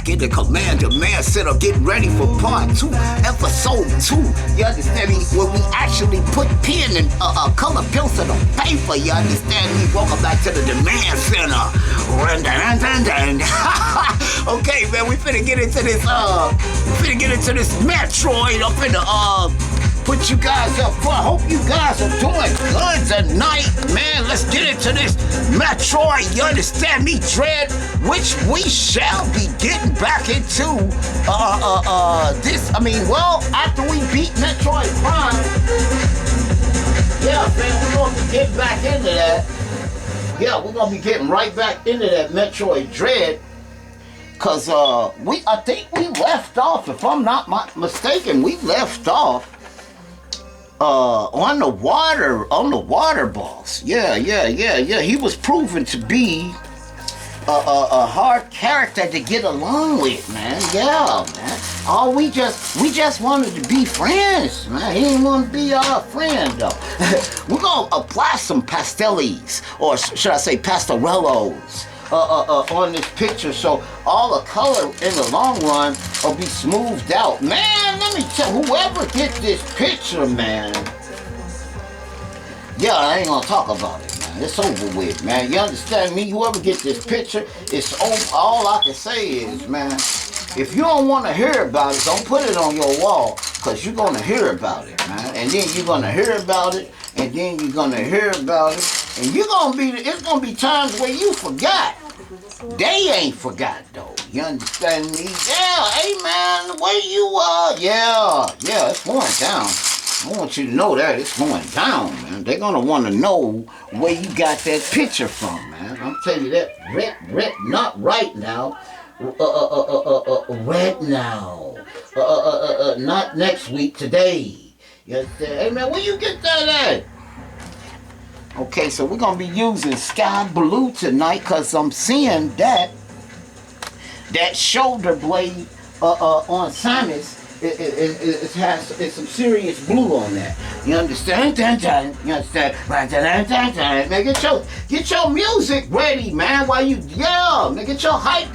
back in the Commander Man Center, getting ready for part 2, episode 2. You understand me? When we actually put pen and color pencil on paper, you understand me? Welcome back to the Demand Center. Okay, man, we finna get into this, Metroid. I'm finna, put you guys up front. Hope you guys are doing good tonight, man. Let's get into this Metroid, you understand me, Dread, which we shall be getting back into after we beat Metroid Prime. Yeah, man, we're gonna be getting back into that. Yeah, we're gonna be getting right back into that Metroid Dread. Cause I think we left off, if I'm not mistaken, we left off on the water boss. Yeah. He was proven to be a hard character to get along with, man. Yeah, man. We just wanted to be friends, man. He didn't want to be our friend though. We're gonna apply some pastellis, or should I say pastorellos, on this picture, so all the color in the long run will be smoothed out. Man, let me tell whoever get this picture, man. Yeah, I ain't gonna talk about it, man. It's over with, man. You understand me? Whoever get this picture, it's over. All I can say is, man, if you don't want to hear about it, don't put it on your wall, because you're going to hear about it, man. And then you're going to hear about it, and then you're going to hear about it, and it's going to be times where you forgot. They ain't forgot, though. You understand me? Yeah, hey, man, where you are? Yeah, it's going down. I want you to know that it's going down, man. They're going to want to know where you got that picture from, man. I'm telling you that, not right now. Right now. Not next week, today. You understand? Hey, man, where you get that at? Okay, so we're going to be using Sky Blue tonight, because I'm seeing that shoulder blade on Samus, it has some serious blue on that. You understand? You understand? Man, get your music ready, man, while you yell. Man, get your hype.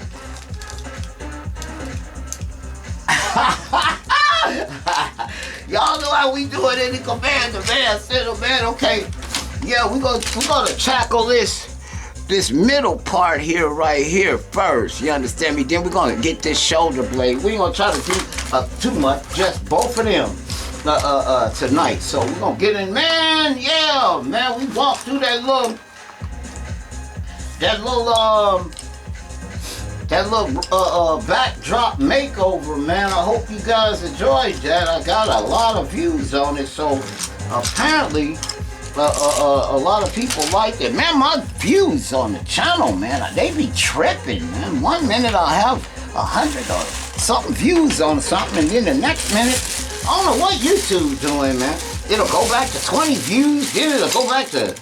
Y'all know how we do it in the Commander Man Center, man. Okay. Yeah, we're gonna tackle this middle part here, right here first. You understand me? Then we're gonna get this shoulder blade. We ain't gonna try to do too much, just both of them tonight. So we're gonna get in, man. Yeah, man. We walked through that little backdrop makeover, man. I hope you guys enjoyed that. I got a lot of views on it, so apparently a lot of people like it. Man, my views on the channel, man, they be tripping, man. 1 minute I'll have 100 or something views on something, and then the next minute, I don't know what YouTube's doing, man. It'll go back to 20 views, then it'll go back to...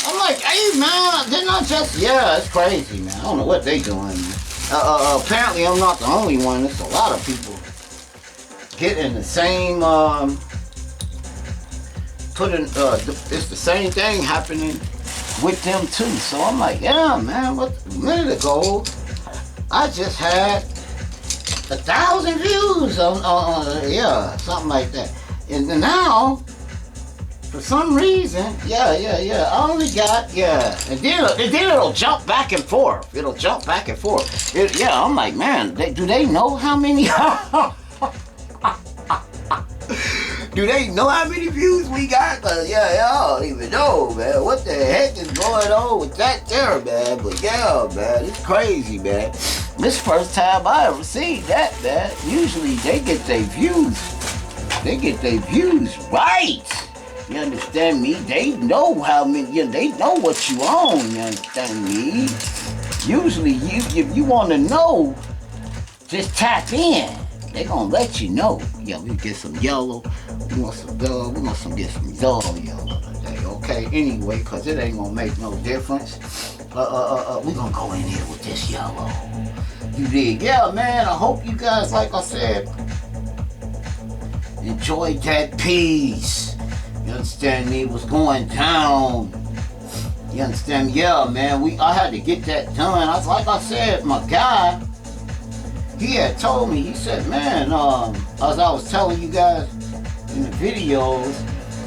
I'm like, hey, man, they're not just... Yeah, it's crazy, man. I don't know what they doing, man. Apparently I'm not the only one. There's a lot of people getting the same... it's the same thing happening with them too. So I'm like, yeah, man, a minute ago, I just had 1,000 views on yeah, something like that. And now, for some reason, yeah, I only got, and then it'll jump back and forth. It'll jump back and forth. Yeah, I'm like, man, do they know how many? Do they know how many views we got? Cause I don't even know, man. What the heck is going on with that there, man? But yeah, man, it's crazy, man. This first time I ever seen that, man. Usually they get their views. They get their views right. You understand me? They know how many. They know what you own. You understand me? Usually, if you want to know, just tap in. They gonna let you know. Yeah, we get some yellow. We want some yellow. We want get some yellow today. Okay. Anyway, cause it ain't gonna make no difference. We gonna go in here with this yellow. You dig? Yeah, man. I hope you guys, like I said, enjoyed that piece. You understand me? What's going down? You understand me? Yeah, man. I had to get that done. Like I said, my guy. he had told me, he said, man, as I was telling you guys in the videos,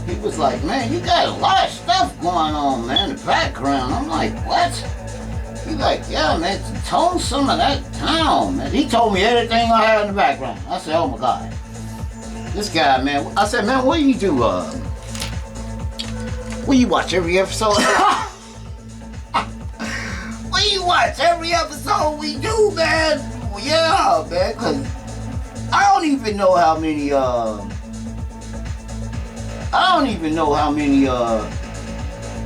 he was like, man, you got a lot of stuff going on, man, in the background. I'm like, what? He's like, yeah, man, tone some of that down, man. He told me everything I had in the background. I said, oh my God. This guy, man, I said, man, what do you do? Will you watch every episode? Will you watch every episode we do, man? Well, yeah, man, because I don't even know how many,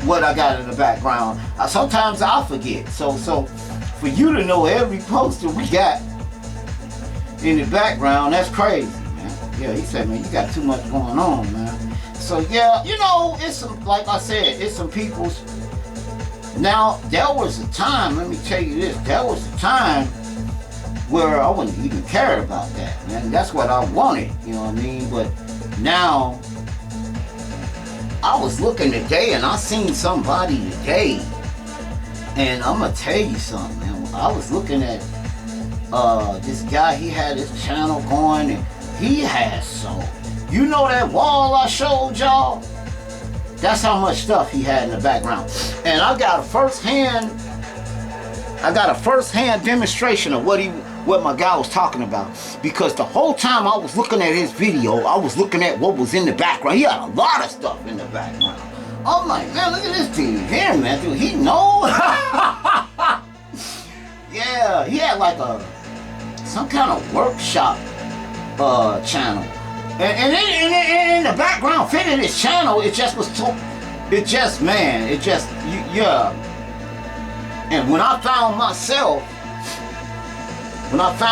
what I got in the background. Sometimes I forget. So for you to know every poster we got in the background, that's crazy, man. Yeah, he said, man, you got too much going on, man. So yeah, you know, it's some, like I said, it's some people's. Now, there was a time, let me tell you this, there was a time where I wouldn't even care about that, man. That's what I wanted, you know what I mean? But now, I was looking today and I seen somebody today, and I'm gonna tell you something, man. I was looking at this guy, he had his channel going, and he has so, you know that wall I showed y'all? That's how much stuff he had in the background. And I got a first-hand demonstration of what my guy was talking about. Because the whole time I was looking at his video, I was looking at what was in the background. He had a lot of stuff in the background. I'm like, man, look at this dude here, man. Dude, he knows. Yeah, he had like some kind of workshop channel. And in the background, fitting his channel, yeah. And when I found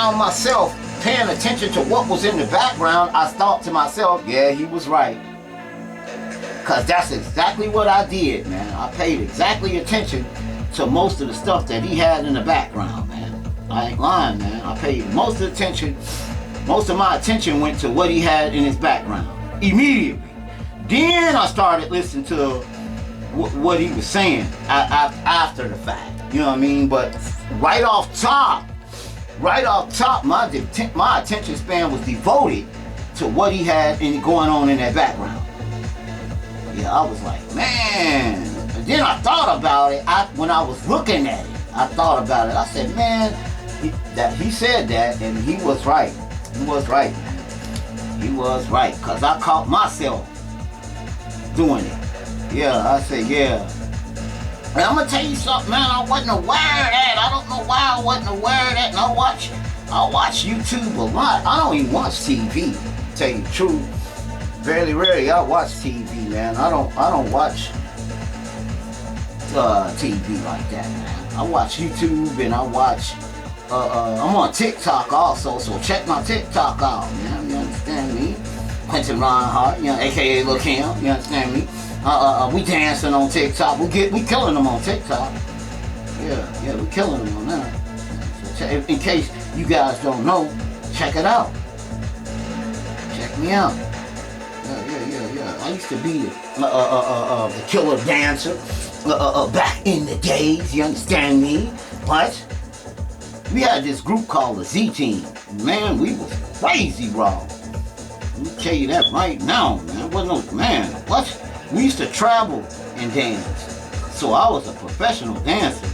myself paying attention to what was in the background, I thought to myself, yeah, he was right. Because that's exactly what I did, man. I paid exactly attention to most of the stuff that he had in the background, man. I ain't lying, man. I paid most of my attention went to what he had in his background immediately. Then I started listening to what he was saying after the fact. You know what I mean? But right off top, my attention span was devoted to what he had going on in that background. Yeah, I was like, man. And then I thought about it. When I was looking at it, I thought about it. I said, man, he said that, and he was right. He was right, man. He was right, because I caught myself doing it. Yeah, I said, yeah. And I'm going to tell you something, man. I wasn't aware of that. I don't know why I wasn't aware of that. And I watch YouTube a lot. I don't even watch TV, to tell you the truth. Very rarely I watch TV, man. I don't watch TV like that, man. I watch YouTube, and I watch... I'm on TikTok also, so check my TikTok out, man. You understand me? Quentin Reinhardt, you know, aka Lil Kim, you understand me? We dancing on TikTok. We killing them on TikTok. Yeah, we killing them on that. So in case you guys don't know, check it out. Check me out. Yeah. I used to be the killer dancer back in the days. You understand me? What? We had this group called the Z Team. Man, we was crazy raw. Let me tell you that right now, man. Wasn't no man. What? We used to travel and dance. So I was a professional dancer.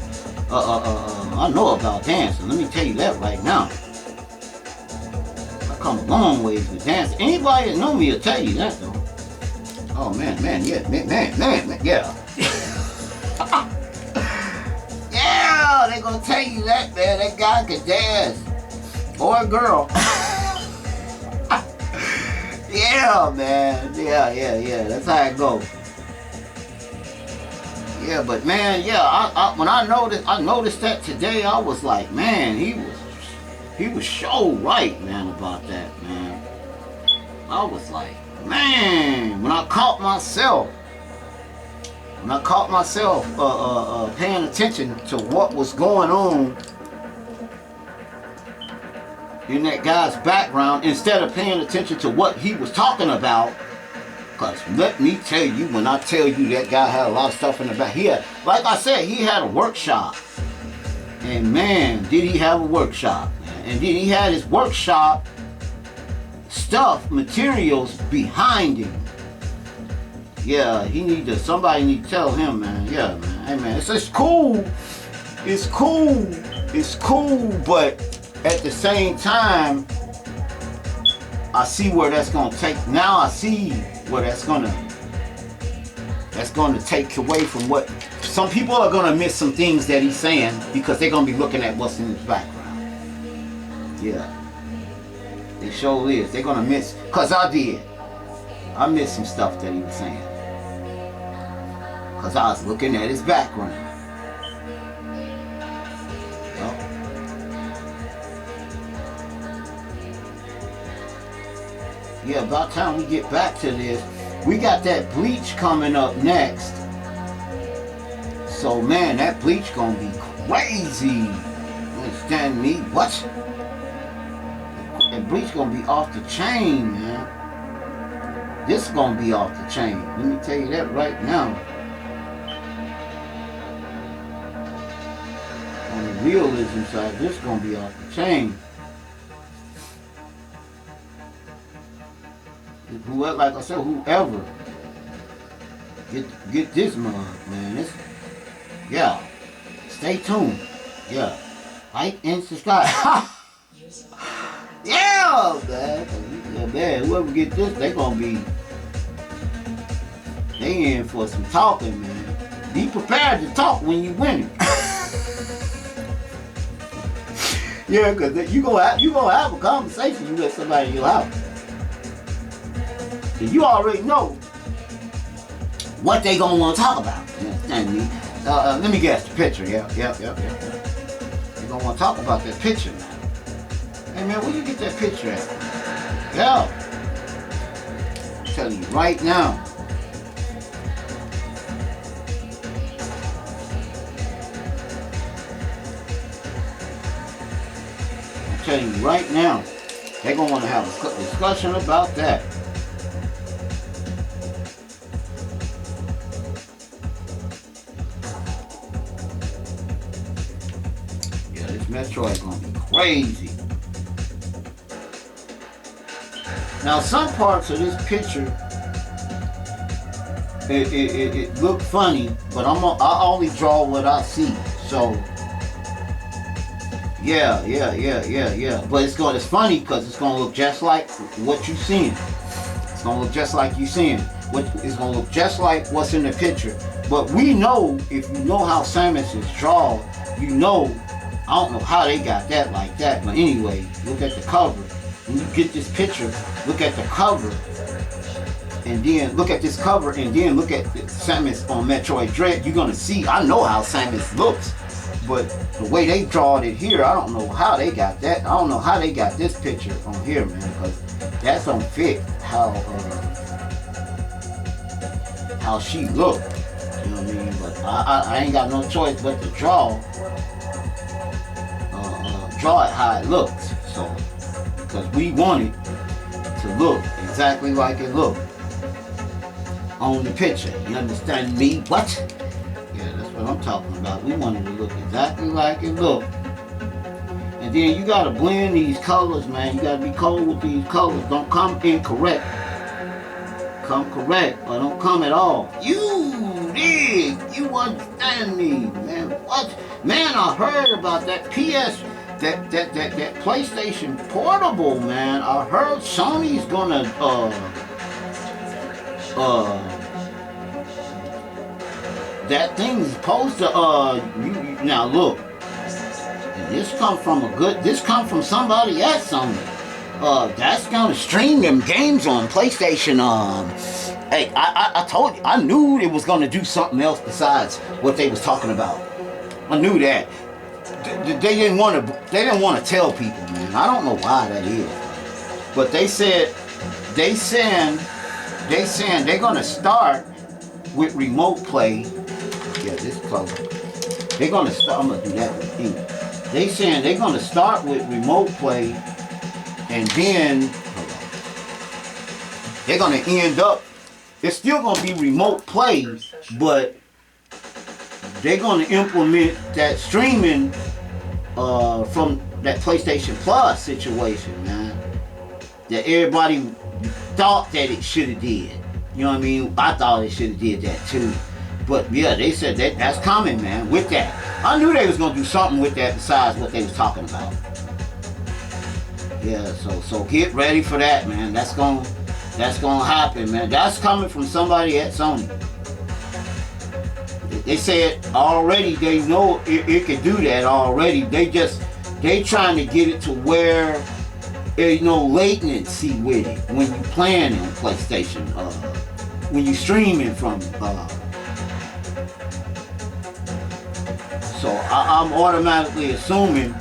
I know about dancing. Let me tell you that right now. I come a long ways with dancing. Anybody that know me will tell you that though. Oh man, yeah, man, yeah. Yeah, they gonna tell you that, man. That guy could dance. Or a girl. Yeah, man. Yeah. That's how it goes. Yeah, but man, yeah, when I noticed that today, I was like, man, he was so right, man, about that, man. I was like, man, when I caught myself paying attention to what was going on in that guy's background instead of paying attention to what he was talking about. Because let me tell you, when I tell you that guy had a lot of stuff in the back, like I said, he had a workshop. And man, did he have a workshop, man. And then he had his workshop stuff, materials behind him. Yeah, somebody need to tell him, man. Yeah, man. Hey, man, it's cool. It's cool. It's cool, but at the same time, I see where that's gonna take. Now I see where that's gonna take away from what some people are gonna miss some things that he's saying because they're gonna be looking at what's in his background. Yeah, they sure is. They're gonna miss, cause I missed some stuff that he was saying cause I was looking at his background. Yeah, about time we get back to this. We got that bleach coming up next. So, man, that bleach gonna be crazy. Understand me? What? That bleach gonna be off the chain, man. This gonna be off the chain. Let me tell you that right now. On the realism side, this gonna be off the chain. Whoever, like I said, whoever get this mug, man. Yeah. Stay tuned. Yeah. Like and subscribe. Yeah, man. Yeah, man. Whoever get this, they in for some talking, man. Be prepared to talk when you win it. Yeah, cause you gonna have a conversation with somebody in your house. You already know what they gonna want to talk about. You understand me? Let me guess the picture. Yeah. They gonna want to talk about that picture now. Hey man, where you get that picture at? Yeah. I'm telling you right now. I'm telling you right now. They gonna want to have a discussion about that. Metriod gonna be crazy. Now, some parts of this picture, it look funny, but I only draw what I see. So, yeah. But it's funny because it's gonna look just like what you seeing. It's gonna look just like you seeing. It's gonna look just like what's in the picture. But we know, if you know how Samus is drawn, you know. I don't know how they got that like that, but anyway, look at the cover. When you get this picture, look at the cover, and then look at this cover, and then look at Samus on Metroid Dread. You're gonna see. I know how Samus looks, but the way they drawed it here, I don't know how they got that. I don't know how they got this picture on here, man, because that don't fit how she looked. You know what I mean? But I ain't got no choice but to draw it how it looks. So, because we want it to look exactly like it looked on the picture. You understand me? What? Yeah, that's what I'm talking about. We want it to look exactly like it looked. And then you gotta blend these colors, man. You gotta be cold with these colors. Don't come incorrect. Come correct, or don't come at all. You dig? You understand me, man? What? Man, I heard about that that PlayStation Portable, man. I heard Sony's gonna that thing's supposed to now look. This come from somebody at Sony. That's gonna stream them games on PlayStation. Hey, I told you, I knew it was gonna do something else besides what they was talking about. I knew that. They didn't want to tell people, man. I don't know why that is, but they said they're gonna start with remote play. Yeah, this close. They're gonna start. I'm gonna do that with English. They saying they're gonna start with remote play, and then they're gonna end up. It's still gonna be remote play, but they're gonna implement that streaming from that PlayStation Plus situation, man. That everybody thought that it should have did. You know what I mean? I thought it should have did that too. But yeah, they said that's coming, man. With that, I knew they was gonna do something with that besides what they was talking about. Yeah, so get ready for that, man. That's gonna happen, man. That's coming from somebody at Sony. They said already they know it can do that already. They trying to get it to where there's no latency with it when you playing on PlayStation, when you streaming from so I'm automatically assuming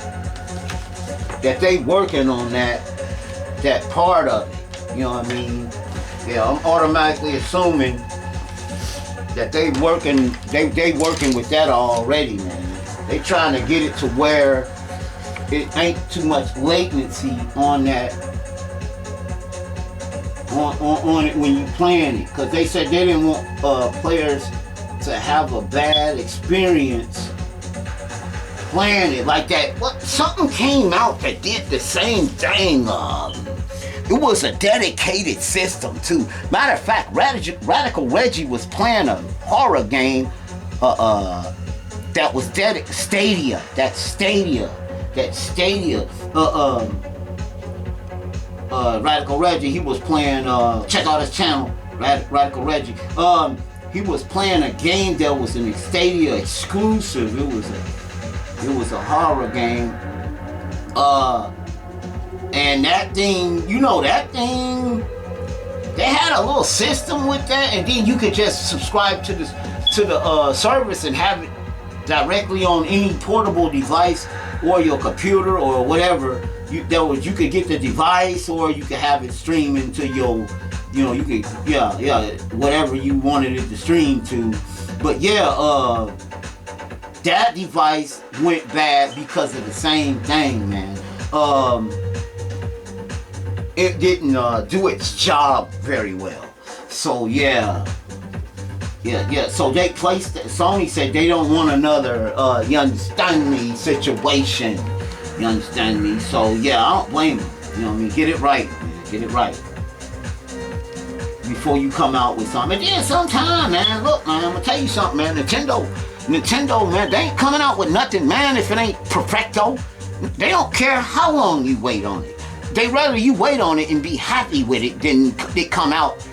that they working on that part of it. You know what I mean? Yeah, I'm automatically assuming that they working with that already, man. They trying to get it to where it ain't too much latency on that on it when you playing it, because they said they didn't want players to have a bad experience playing it like that. What, something came out that did the same thing. It was a dedicated system too. Matter of fact, Radical Reggie was playing a horror game that was Stadia. Radical Reggie, he was playing, check out his channel, Radical Reggie. He was playing a game that was an Stadia exclusive. It was a horror game. And that thing, they had a little system with that, and then you could just subscribe to the service and have it directly on any portable device or your computer or whatever. You could get the device, or you could have it stream into your, you could, whatever you wanted it to stream to. But that device went bad because of the same thing, man. It didn't do its job very well. So yeah. So Sony said they don't want another, you understand me, situation. You understand me? So yeah, I don't blame them. You know what I mean? Get it right, man. Get it right. Before you come out with something. And then sometime, man, look, man, I'm gonna tell you something, man. Nintendo, man, they ain't coming out with nothing, man, if it ain't perfecto. They don't care how long you wait on it. They rather you wait on it and be happy with it than it come out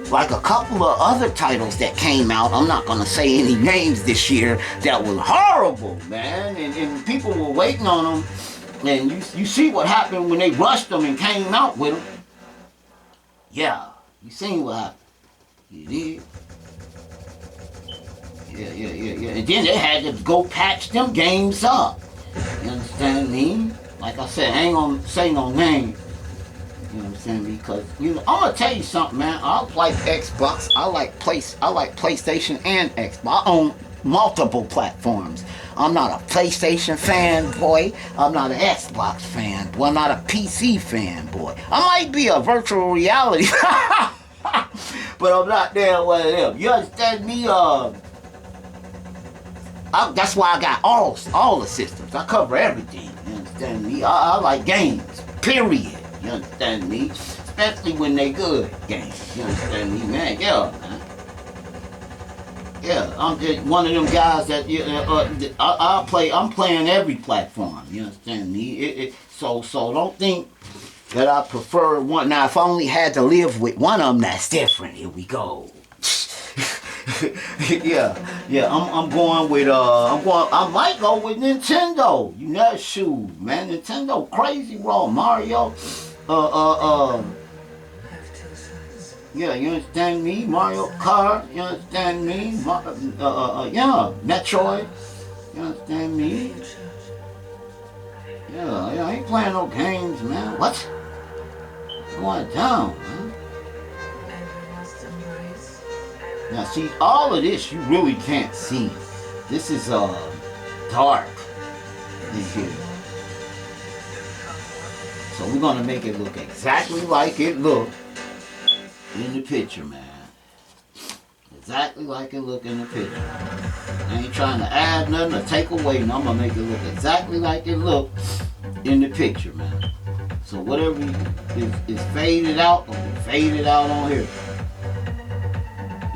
like a couple of other titles that came out. I'm not gonna say any names this year that was horrible, man, and people were waiting on them, and you see what happened when they rushed them and came out with them. Yeah, you seen what happened. You did. Yeah. And then they had to go patch them games up. You understand me? Like I said, I ain't gonna say no name. You know what I'm saying? Because I'm gonna tell you something, man. I like Xbox. I like PlayStation and Xbox. I own multiple platforms. I'm not a PlayStation fanboy. I'm not an Xbox fanboy. I'm not a PC fanboy. I might be a virtual reality, but I'm not there one of them. You understand me? That's why I got all the systems. I cover everything. You understand me? I like games. Period. You understand me? Especially when they good games. You understand me, man? Yeah, man. Yeah, I'm just one of them guys that I play. I'm playing every platform. You understand me? So don't think that I prefer one. Now, if I only had to live with one of them, that's different. Here we go. I'm going with I might go with Nintendo. You know, shoot, man, Nintendo crazy raw. Mario, yeah, you understand me? Mario Kart, you understand me? Metroid, you understand me? Yeah, I ain't playing no games, man. What's going down, man? Now see, all of this you really can't see. This is dark in here. So we're gonna make it look exactly like it looked in the picture, man. Exactly like it looked in the picture. I ain't trying to add nothing or take away, no, I'm gonna make it look exactly like it looked in the picture, man. So whatever is faded out, will be faded out on here.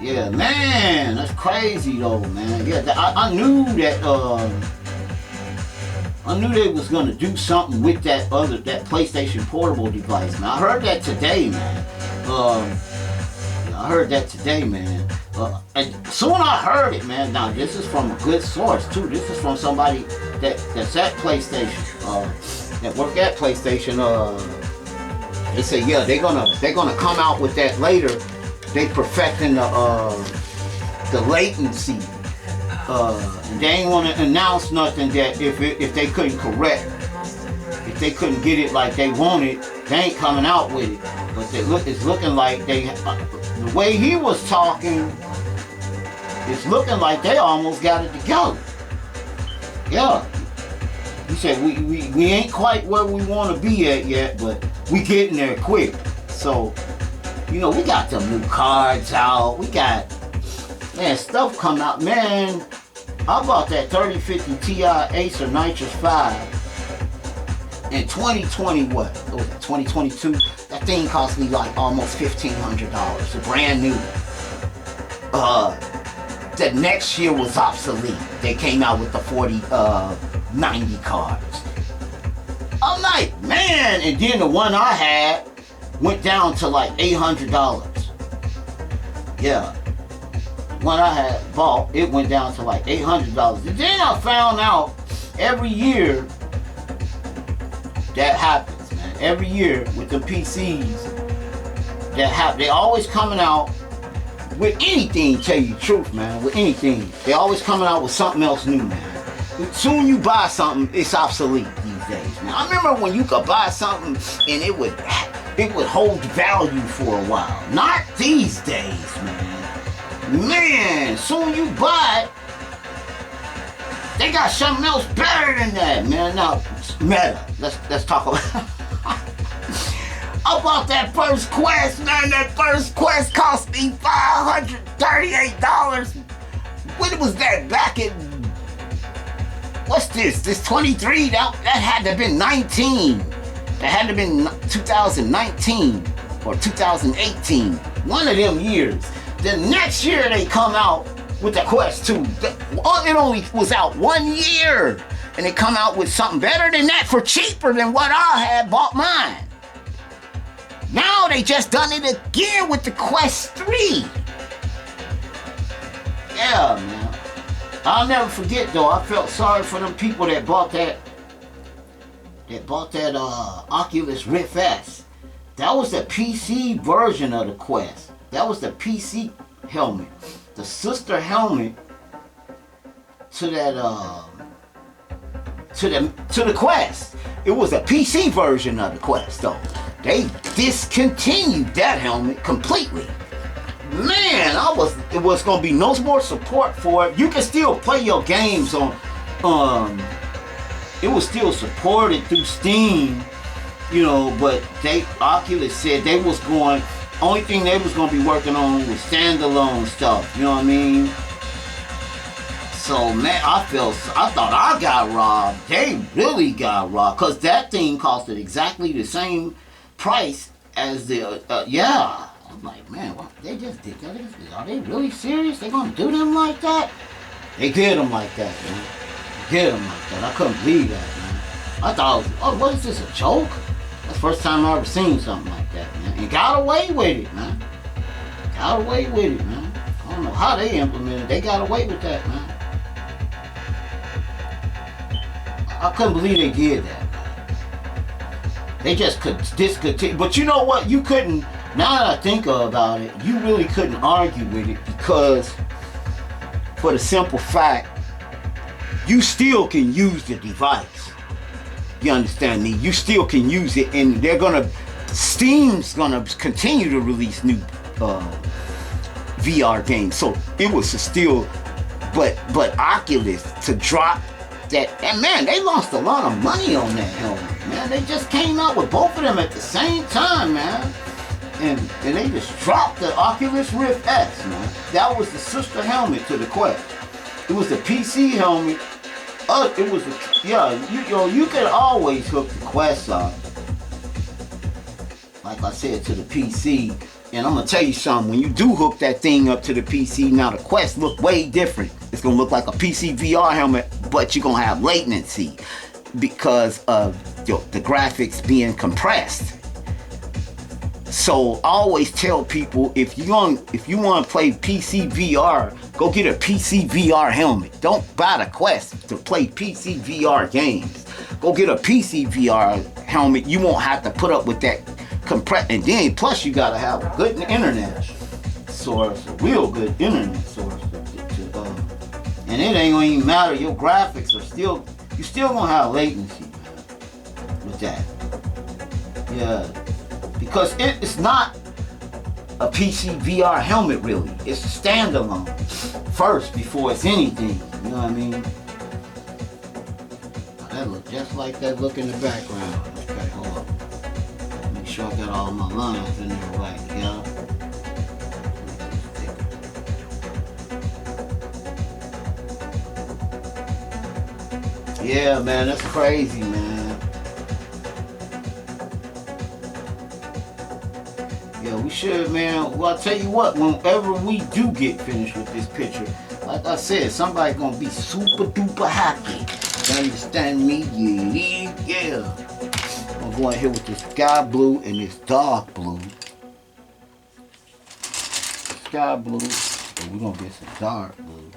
Yeah, man, that's crazy though, man. Yeah, I knew that. I knew they was gonna do something with that PlayStation Portable device, man. I heard that today, man. I heard that today, man. And soon I heard it, man. Now this is from a good source too. This is from somebody that's at PlayStation, that work at PlayStation. They say, yeah, they're gonna come out with that later. They perfecting the latency. And they ain't want to announce nothing that if they couldn't correct, if they couldn't get it like they wanted, they ain't coming out with it. But it's looking like the way he was talking, it's looking like they almost got it together. Yeah. He said we ain't quite where we want to be at yet, but we getting there quick. So, we got them new cards out. We got, man, stuff come out. Man, I bought that 3050 Ti Acer Nitrous 5 in 2020, what was it, 2022? That thing cost me like almost $1,500, brand new. The next year was obsolete. They came out with the 4090 cards. I'm like, man, and then the one I had went down to like $800. Yeah. When I had bought, it went down to like $800. And then I found out every year that happens, man. Every year with the PCs they always coming out with anything, tell you the truth, man. With anything. They always coming out with something else new, man. Soon you buy something, it's obsolete these days, man. I remember when you could buy something and it would hold value for a while. Not these days, man. Man, soon you buy it, they got something else better than that, man. Now, Meta, let's talk about I bought that first Quest, man. That first Quest cost me $538. When was that? Back in, what's this? This 23? That had to have been 19. That had to have been 2019 or 2018. One of them years. The next year they come out with the Quest 2. It only was out 1 year. And they come out with something better than that for cheaper than what I had bought mine. Now they just done it again with the Quest 3. Yeah, man. I'll never forget though, I felt sorry for them people that bought that Oculus Rift S. That was the PC version of the Quest. That was the PC helmet. The sister helmet to that to the Quest. It was a PC version of the Quest though. They discontinued that helmet completely. Man, it was gonna be no more support for it. You can still play your games on it was still supported through Steam, but Oculus said they was going, only thing they was gonna be working on was standalone stuff, you know what I mean? So man, I thought I got robbed. They really got robbed, cause that thing costed exactly the same price as the yeah. I'm like, man, what, they just did that? Are they really serious? They gonna do them like that? They did them like that, man. They did them like that. I couldn't believe that, man. I thought, what is this, a joke? That's the first time I ever seen something like that, man. And got away with it, man. Got away with it, man. I don't know how they implemented it. They got away with that, man. I couldn't believe they did that. They just could discontinue. But you know what? You couldn't, now that I think about it, you really couldn't argue with it, because for the simple fact, you still can use the device. You understand me? You still can use it, and Steam's gonna continue to release new VR games. So it was still, but Oculus to drop that, and man, they lost a lot of money on that helmet, man. They just came out with both of them at the same time, man. And they just dropped the Oculus Rift S, man. That was the sister helmet to the Quest. It was the PC helmet It was, yeah, you can always hook the Quest up, like I said, to the PC. And I'm gonna tell you something, when you do hook that thing up to the PC, now the Quest look way different. It's gonna look like a PC VR helmet, but you're gonna have latency because of the graphics being compressed. So I always tell people, if you want to play PC VR, go get a PC VR helmet. Don't buy the Quest to play PC VR games. Go get a PC VR helmet. You won't have to put up with that compress. And then plus you gotta have a good internet source, a real good internet source. And it ain't gonna even matter. Your graphics are still, you still gonna have latency, man, with that. Yeah. Because it's not a PC VR helmet really. It's a standalone first before it's anything. You know what I mean? That look just like that look in the background. Okay, hold on. Make sure I got all my lines in there right, yeah. Yeah, man, that's crazy, man. Yeah, we should, man. Well, I'll tell you what, whenever we do get finished with this picture, like I said, somebody's gonna be super duper happy. You understand me? Yeah. I'm going here with this sky blue and this dark blue. Sky blue, and we're gonna get some dark blue.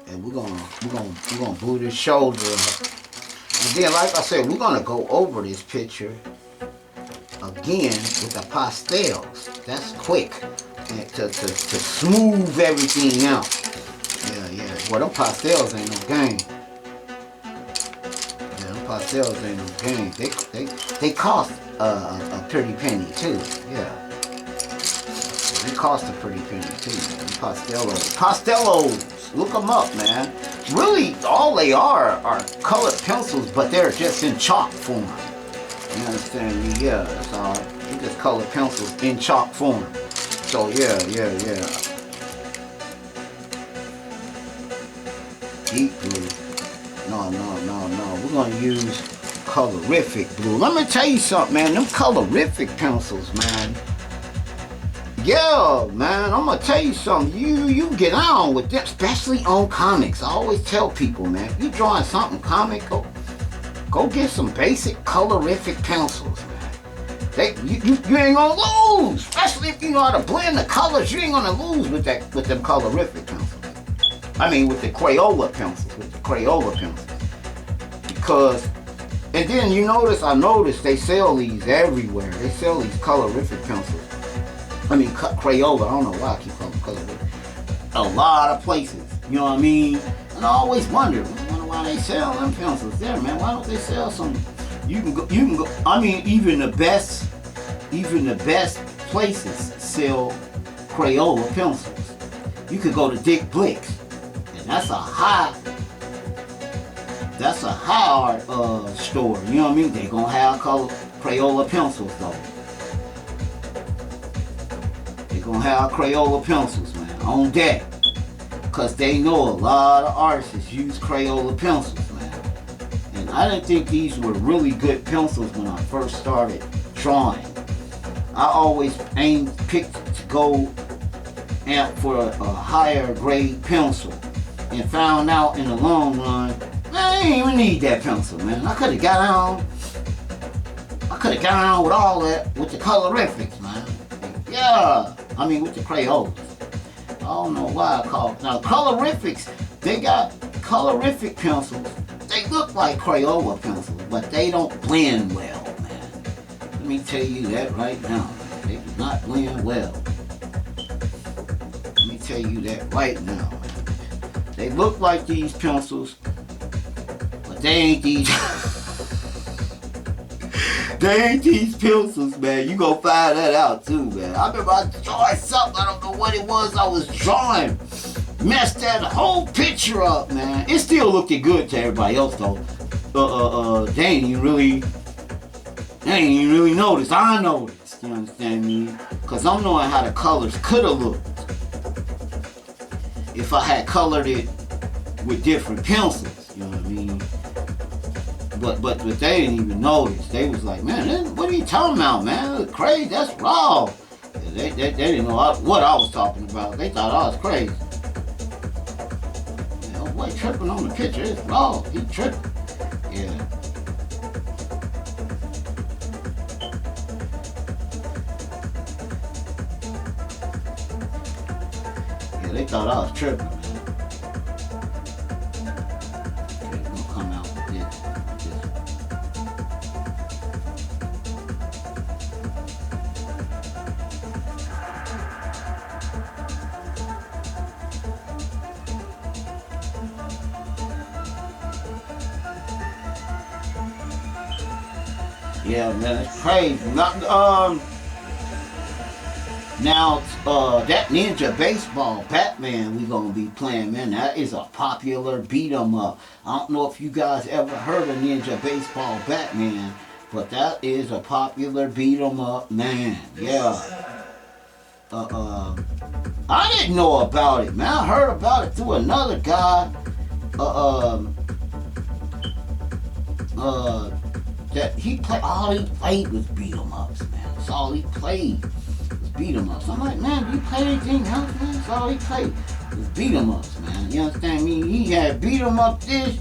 And we're gonna blue this shoulder up. And then, like I said, we're gonna go over this picture again with the pastels. That's quick, and to smooth everything out. Yeah. Well, them pastels ain't no game. Yeah, them pastels ain't no game. They cost a pretty penny too. Yeah, they cost a pretty penny too. Them pastelos. Look them up, man. Really, all they are colored pencils, but they're just in chalk form. You understand me? Yeah, that's all. You just colored pencils in chalk form. So yeah. Deep blue. No. We're gonna use colorific blue. Let me tell you something, man. Them colorific pencils, man. Yeah, man. I'm gonna tell you something. You get on with them, especially on comics. I always tell people, man, if you drawing something comic, go get some basic colorific pencils, man. You ain't gonna lose, especially if you know how to blend the colors. You ain't gonna lose with them colorific pencils. I mean, with the Crayola pencils, because, and then I noticed they sell these everywhere. They sell these colorific pencils. I mean, Crayola. I don't know why I keep calling them colorific. A lot of places. You know what I mean? And I always wonder why they sell them pencils there, man. Why don't they sell some? You can go. I mean, even the best places sell Crayola pencils. You could go to Dick Blick's, and that's a high art store. You know what I mean? They gonna have Crayola pencils though. They gonna have Crayola pencils, man, on deck. Because they know a lot of artists use Crayola pencils, man. And I didn't think these were really good pencils when I first started drawing. I always picked to go for a higher grade pencil. And found out in the long run, I didn't even need that pencil, man. I could have got on with all that, with the colorifics, man. Yeah, I mean with the Crayolas. I don't know why I call it. Now, colorifics, they got colorific pencils. They look like Crayola pencils, but they don't blend well, man. Let me tell you that right now. They do not blend well. Let me tell you that right now. They look like these pencils, but they ain't these. They ain't these pencils, man. You gonna find that out too, man. I remember I drawing something, I don't know what it was I was drawing. Messed that whole picture up, man. It still looking good to everybody else though. They ain't even really noticed. I noticed, you understand me? Cause I'm knowing how the colors could have looked if I had colored it with different pencils. You know what I mean? But they didn't even notice. They was like, man, what are you talking about, man? That's crazy. That's raw. They didn't know what I was talking about. They thought I was crazy. You know, boy tripping on the picture. It's raw. He tripping. Yeah. Yeah, they thought I was tripping, man. Okay, we're gonna come out with this. Yeah, man, it's crazy. Now, that Ninja Baseball Batman we gonna be playing, man, that is a popular beat 'em up. I don't know if you guys ever heard of Ninja Baseball Batman, but that is a popular beat 'em up, man. Yeah. I didn't know about it, man. I heard about it through another guy. That he played, all he played was beat 'em ups, man. That's all he played was beat 'em ups. I'm like, man, do you play anything else, man? That's all he played was beat 'em ups, man. You understand me? He had beat 'em up this,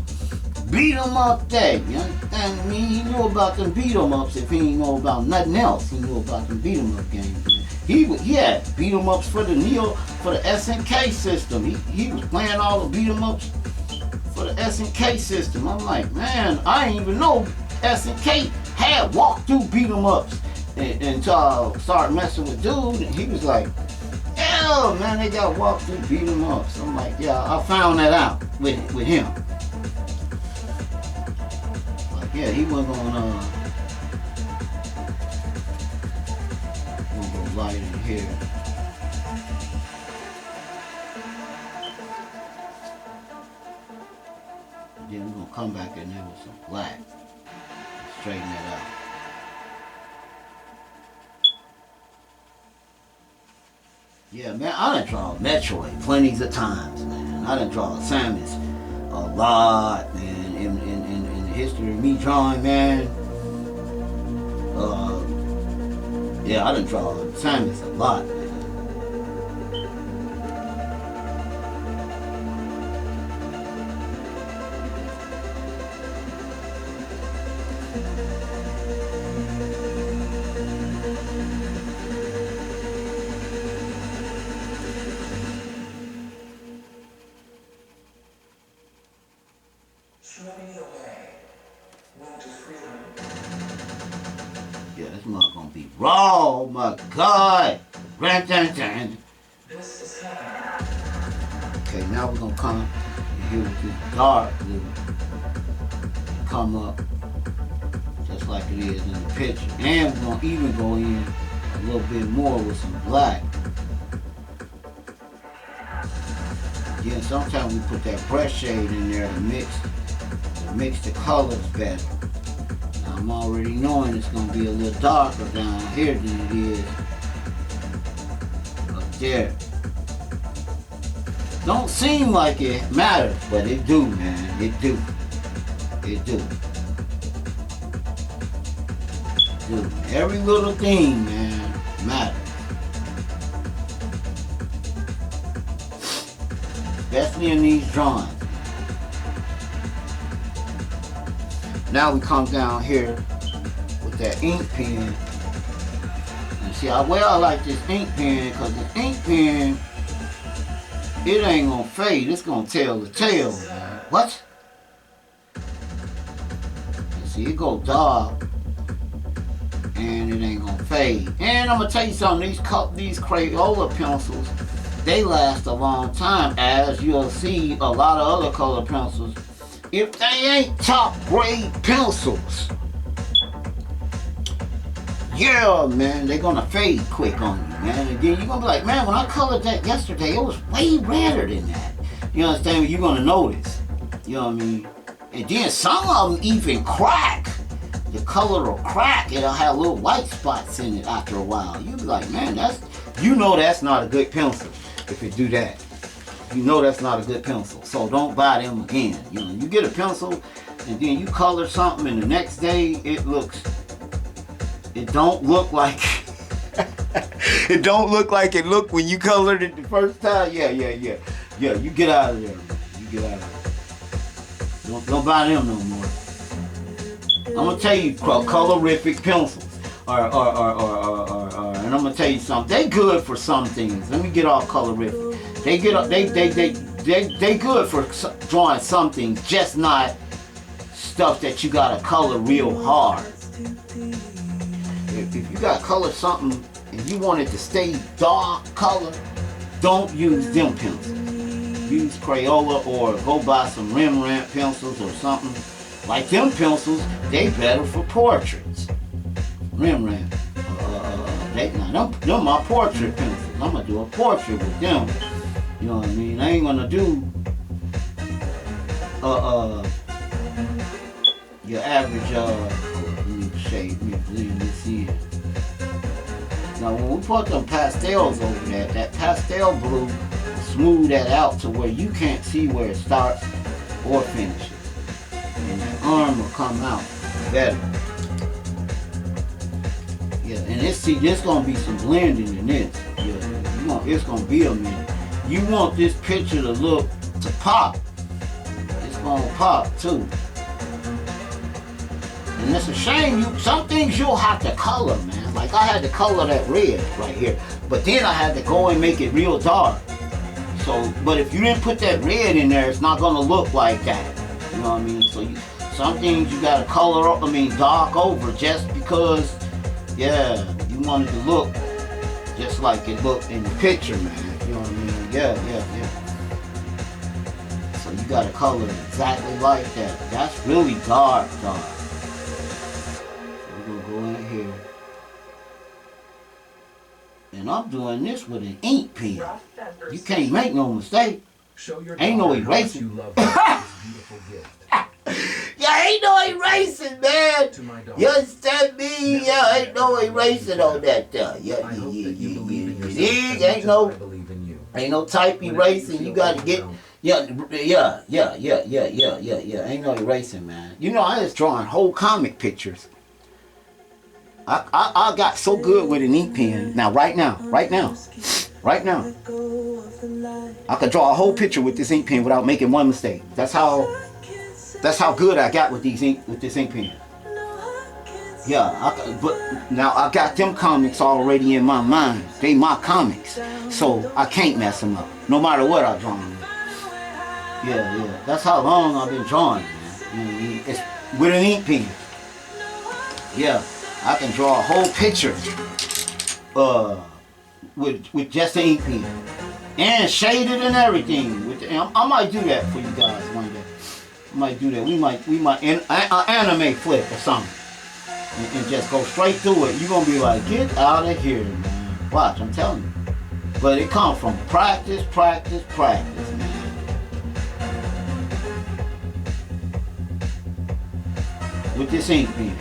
beat 'em up that. You understand me? He knew about them beat 'em ups. If he didn't know about nothing else, he knew about them beat 'em up games, man. He had beat 'em ups for the SNK system. He was playing all the beat 'em ups for the SNK system. I'm like, man, I didn't even know SNK had walkthrough beat 'em ups until I started messing with dude, and he was like, yeah, man, they got walkthrough beat 'em ups. I'm like, yeah, I found that out with him. Like, yeah, he wasn't gonna go light in here. Then we're gonna come back in there with some black. Straighten that out. Yeah, man, I done drawn Metroid plenty of times, man. I done drawn Samus a lot, man. In the history of me drawing, man. Yeah, I done drawn Samus a lot, man. Yeah, this mug gonna be raw, oh my god! Okay, now we're gonna come in here with this dark blue. Come up just like it is in the picture. And we're gonna even go in a little bit more with some black. Again, sometimes we put that brush shade in there to mix the colors better. Now, I'm already knowing it's gonna be a little darker down here than it is up there. Don't seem like it matters, but it do, man. It do. It do. It do. Every little thing, man, matters. Especially in these drawings. Now we come down here with that ink pen. And see how well I like this ink pen, because the ink pen, it ain't gonna fade. It's gonna tell the tale, man. What? You see, it go dark, and it ain't gonna fade. And I'm gonna tell you something. These Crayola pencils, they last a long time, as you'll see a lot of other color pencils. If they ain't top grade pencils, yeah, man, they're gonna fade quick on you, man. And then you're gonna be like, man, when I colored that yesterday, it was way redder than that. You understand? You're gonna notice. You know what I mean? And then some of them even crack. The color will crack. It'll have little white spots in it after a while. You'll be like, man, that's not a good pencil if it do that. you know that's not a good pencil. So don't buy them again. You know, you get a pencil and then you color something and the next day it don't look like it don't look like it looked when you colored it the first time. Yeah, you get out of there. You get out of there. Don't buy them no more. I'm gonna tell you, colorific pencils. Or and I'm gonna tell you something. They good for some things. Let me get off colorific. They good for drawing some things, just not stuff that you gotta color real hard. If you gotta color something and you want it to stay dark color, don't use them pencils. Use Crayola or go buy some Rembrandt pencils or something. Like them pencils, they better for portraits. Rembrandt. Them my portrait pencils. I'm gonna do a portrait with them. You know what I mean? I ain't gonna do your average let me shade me see it. Now when we put them pastels over there, that pastel blue smooth that out to where you can't see where it starts or finishes. And that arm will come out better. Yeah, and there's gonna be some blending in this. Yeah, it's gonna be a minute. You want this picture to pop. It's gonna pop too. And it's a shame some things you'll have to color, man. Like I had to color that red right here, but then I had to go and make it real dark. So, but if you didn't put that red in there, it's not gonna look like that. You know what I mean? So some things you gotta color up. Dark over just because. Yeah, you want it to look just like it looked in the picture, man. You know what I mean? Yeah. So you gotta color it exactly like that. That's really dark. So we're gonna go in here. And I'm doing this with an ink pen. You can't make no mistake. Ain't no erasing. Yeah, ain't no erasing, man. You understand me? Yeah, ain't no erasing on that. Ain't no type erasing. You gotta get. Yeah. Ain't no erasing, man. You know, I was drawing whole comic pictures. I got so good with an ink pen. Now, right now, I could draw a whole picture with this ink pen without making one mistake. That's how good I got with this ink pen. Yeah, but now I got them comics already in my mind. They my comics, so I can't mess them up, no matter what I draw them. Yeah. That's how long I've been drawing, man. It's with an ink pen. Yeah, I can draw a whole picture, with just an ink pen, and shade it and everything. I might do that for you guys one day. I might do that. We might anime flick or something. And just go straight through it. You're gonna be like, get out of here, man. Watch, I'm telling you. But it comes from practice, man. With this ink pen.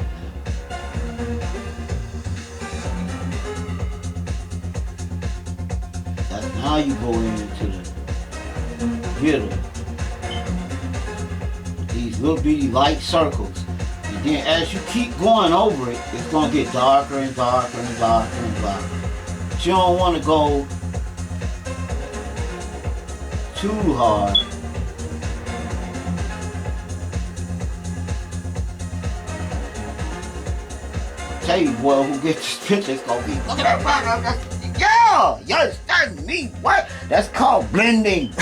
Now you go into the middle. These little bitty light circles. And then as you keep going over it, it's going to get darker and darker and darker and darker. But you don't want to go too hard. I'll tell you, boy, who gets this picture, it's going to be, look at that brother. Yeah, you understand me? What? That's called blending.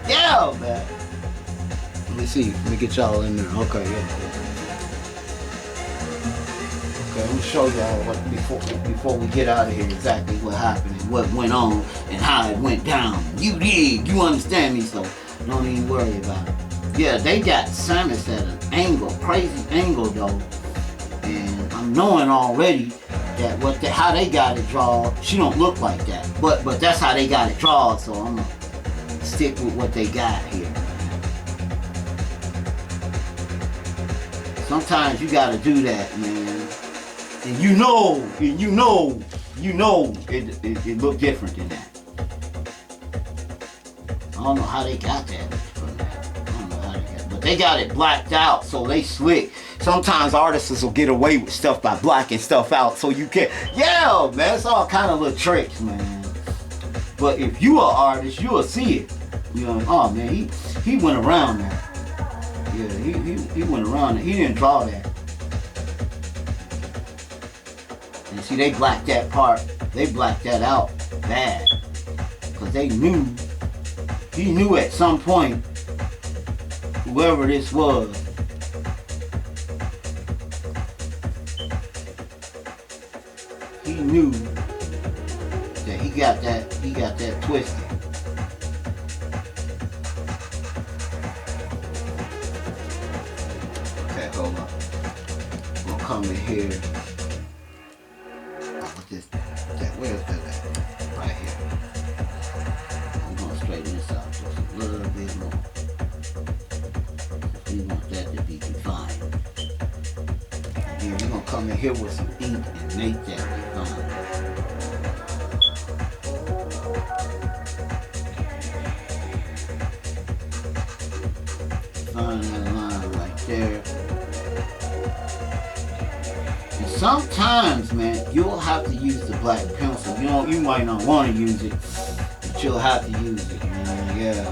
Yeah, man. Let me see. Let me get y'all in there. Okay, yeah. Okay, let me show y'all what before we get out of here exactly what happened and what went on and how it went down. You dig? You understand me? So don't even worry about it. Yeah, they got Samus at an angle, crazy angle though, and I'm knowing already that how they got it drawn. She don't look like that, but that's how they got it drawn. So I'm gonna stick with what they got here. Sometimes you gotta do that, man. And you know, it look different than that. don't know how they got that from that. I don't know how they got it. But they got it blacked out, so they slick. Sometimes artists will get away with stuff by blacking stuff out so you can. Yeah, man, it's all kind of little tricks, man. But if you are an artist, you'll see it. You know, oh man, he went around that. Yeah, he went around it. He didn't draw that. And see, they blacked that part. They blacked that out bad. Because they knew, he knew at some point, whoever this was, he knew that he got that twisted. Okay, hold on. We'll come in here. Where's that at? Right here. I'm gonna straighten this out just a little bit more. We want that to be defined. And then we're gonna come in here with some ink and make that defined. Find that line right there. Sometimes, man, you'll have to use the black pencil. You might not want to use it, but you'll have to use it, man. Yeah.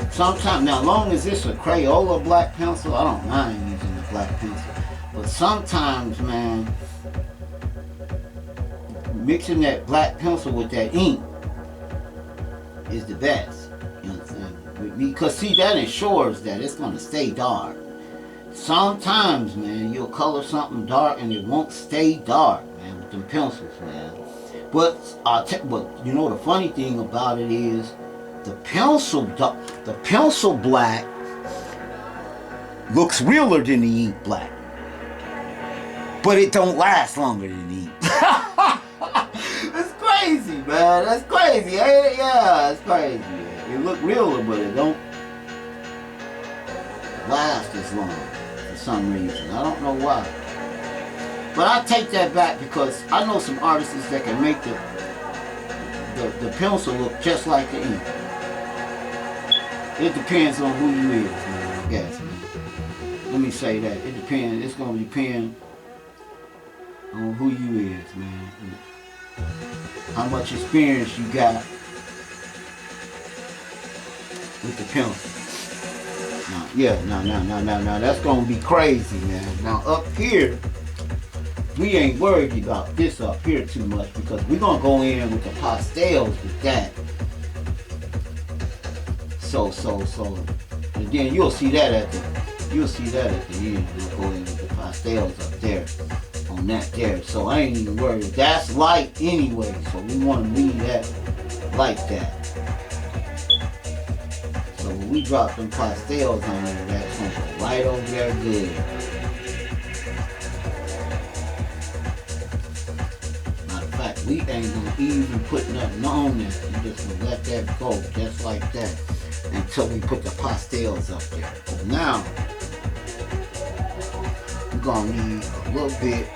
Sometimes, now, as long as it's a Crayola black pencil, I don't mind using the black pencil. But sometimes, man, mixing that black pencil with that ink is the best, you know what I'm saying? Because see, that ensures that it's gonna stay dark. Sometimes, man, you'll color something dark and it won't stay dark, man, with them pencils, man. But you know the funny thing about it is, the pencil black looks realer than the ink black, but it don't last longer than the ink. That's crazy, man. That's crazy, ain't it? Yeah, it's crazy. It look realer, but it don't last as long for some reason. I don't know why. But I take that back because I know some artists that can make the pencil look just like the ink. It depends on who you is, man. I guess, man. Let me say that. It depends. It's gonna depend on who you is, man. How much experience you got with the pencil. Now, that's gonna be crazy, man. Now up here, we ain't worried about this up here too much because we're gonna go in with the pastels with that. So, and then you'll see that at the end. We'll go in with the pastels up there. On that there, so I ain't even worried. That's light anyway, so we want to leave that like that. So when we drop them pastels on there, that's gonna go right over there good. Matter of fact, we ain't gonna even put nothing on there. We just gonna let that go just like that until we put the pastels up there. So now we're gonna need a little bit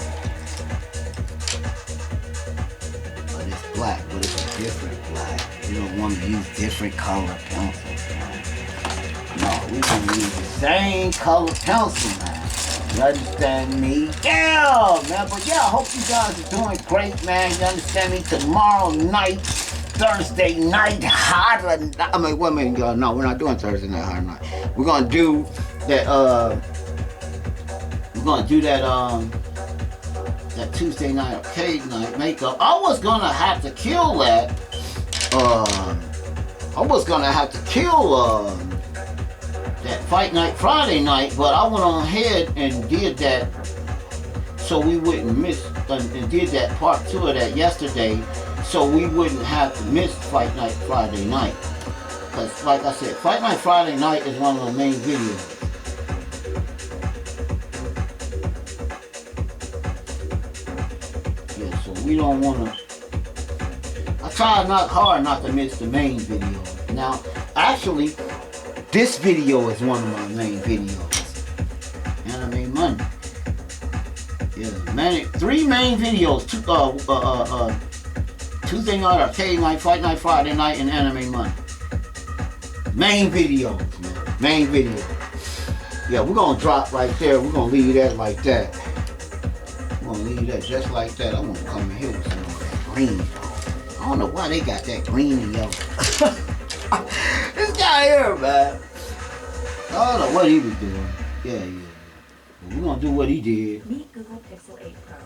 of this black, but it's a different black. You don't want to use different color pencils, man. No, we're gonna use the same color pencil, man. You understand me? Yeah, man. But yeah, I hope you guys are doing great, man. You understand me? Tomorrow night, Thursday night, harder. I mean, wait a minute, y'all. No, we're not doing Thursday night, harder night. We're gonna do that. We're gonna do that. That Tuesday night arcade night makeup. I was gonna have to kill that. I was gonna have to kill that Fight Night Friday night, but I went on ahead and did that so we wouldn't miss, and did that part 2 of that yesterday, so we wouldn't have to miss Fight Night Friday night. Because like I said, Fight Night Friday night is one of the main videos. Yeah, so we don't want to, I try not hard not to miss the main video. Now, actually, this video is one of my main videos. Anime Monday. Yeah, man. 3 main videos. Tuesday night, arcade night, fight night, Friday night, and anime Monday. Main videos, man. Main videos. Yeah, we're gonna drop right there. We're gonna leave that like that. We're gonna leave that just like that. I'm gonna come in here with some of that green. I don't know why they got that green and yellow. This guy here, man. I don't know what he was doing. Yeah. But we're gonna do what he did. Meet Google Pixel 8 Pro.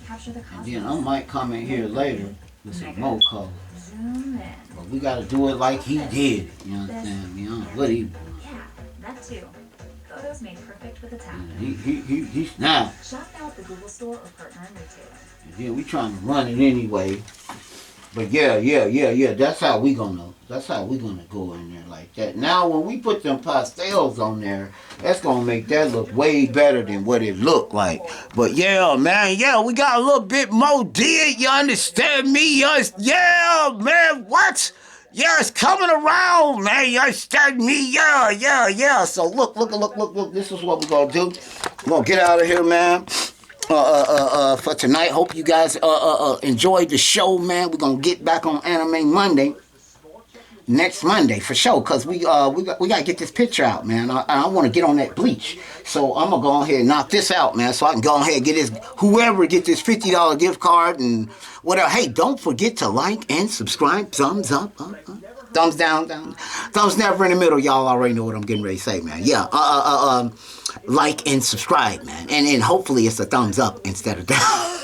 Capture the And then I might come in here later with some more color. Zoom in. But we gotta do it like he did. You understand me? I don't know what he doing. Yeah, that too. Photos made perfect with a tap. He's now. Shop now at the Google Store or partner in retailer. Yeah, we trying to run it anyway. But yeah. That's how we gonna go in there like that. Now when we put them pastels on there, that's gonna make that look way better than what it looked like. But yeah, man, we got a little bit more did. You understand me? Yeah, man, what? Yeah, it's coming around, man. You understand me? Yeah. So look. This is what we're gonna do. We're gonna get out of here, man. For tonight. Hope you guys enjoyed the show, man. We're gonna get back on Anime Monday next Monday for sure, cause we gotta get this picture out, man. I want to get on that bleach, so I'm gonna go ahead and knock this out, man, so I can go ahead and get this $50 gift card and whatever. Hey, don't forget to like and subscribe. Thumbs up, thumbs down, thumbs never in the middle. Y'all already know what I'm getting ready to say, man. Yeah, like and subscribe, man, and hopefully it's a thumbs up instead of down.